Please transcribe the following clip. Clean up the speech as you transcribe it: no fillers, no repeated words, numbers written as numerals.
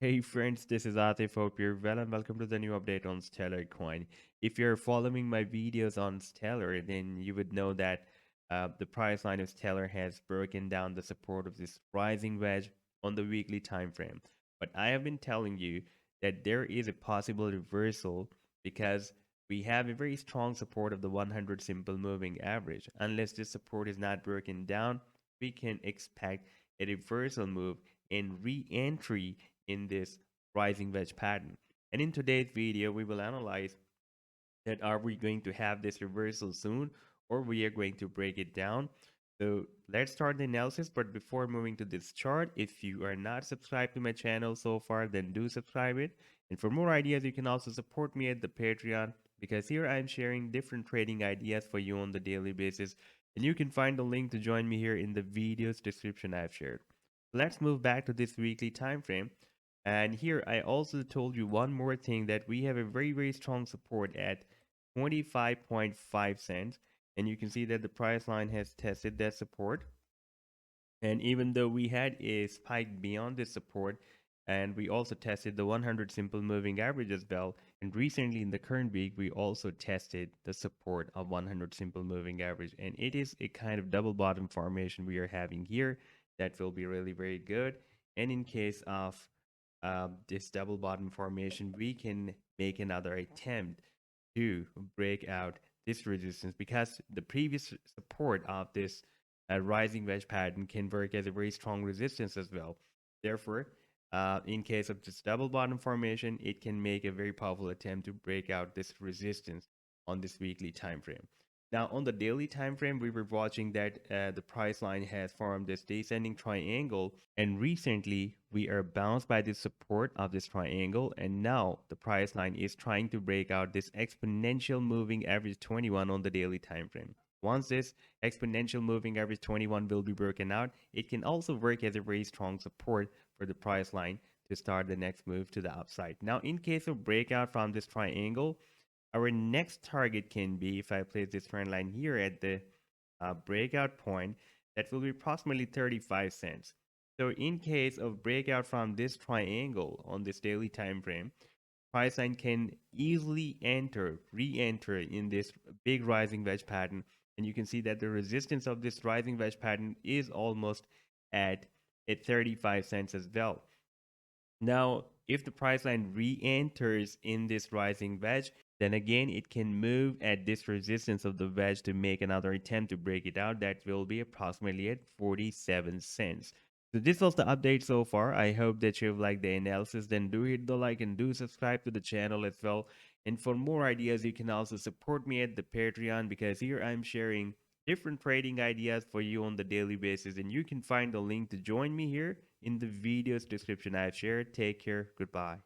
Hey friends, this is Atif. Hope you're well and welcome to the new update on Stellar Coin. If you're following my videos on Stellar, then you would know that the price line of Stellar has broken down the support of this rising wedge on the weekly time frame. But I have been telling you that there is a possible reversal because we have a very strong support of the 100 simple moving average. Unless this support is not broken down, we can expect a reversal move and re-entry in this rising wedge pattern. And in today's video, we will analyze that are we going to have this reversal soon or we are going to break it down. So let's start the analysis. But before moving to this chart, if you are not subscribed to my channel so far, then do subscribe it. And for more ideas, you can also support me at the Patreon because here I'm sharing different trading ideas for you on the daily basis. And you can find the link to join me here in the video's description I've shared. Let's move back to this weekly time frame. And here I also told you one more thing that we have a very strong support at 25.5 cents. And you can see that the price line has tested that support. And even though we had a spike beyond this support, and we also tested the 100 simple moving average as well. And recently in the current week, we also tested the support of 100 simple moving average. And it is a kind of double bottom formation we are having here that will be really very good. And in case of this double bottom formation, we can make another attempt to break out this resistance because the previous support of this rising wedge pattern can work as a very strong resistance as well. Therefore, in case of this double bottom formation, it can make a very powerful attempt to break out this resistance on this weekly time frame. Now, on the daily time frame, we were watching that the price line has formed this descending triangle, and recently we are bounced by the support of this triangle, and now the price line is trying to break out this exponential moving average 21 on the daily time frame. Once this exponential moving average 21 will be broken out, it can also work as a very strong support for the price line to start the next move to the upside. Now, in case of breakout from this triangle, our next target can be, if I place this trend line here at the breakout point, that will be approximately 35 cents. So in case of breakout from this triangle on this daily time frame, price line can easily re-enter in this big rising wedge pattern. And you can see that the resistance of this rising wedge pattern is almost at 35 cents as well. Now, if the price line re-enters in this rising wedge, then again, it can move at this resistance of the wedge to make another attempt to break it out. That will be approximately at 47 cents. So this was the update so far. I hope that you've liked the analysis. Then do hit the like and do subscribe to the channel as well. And for more ideas, you can also support me at the Patreon because here I'm sharing different trading ideas for you on the daily basis. And you can find the link to join me here in the video's description I've shared. Take care. Goodbye.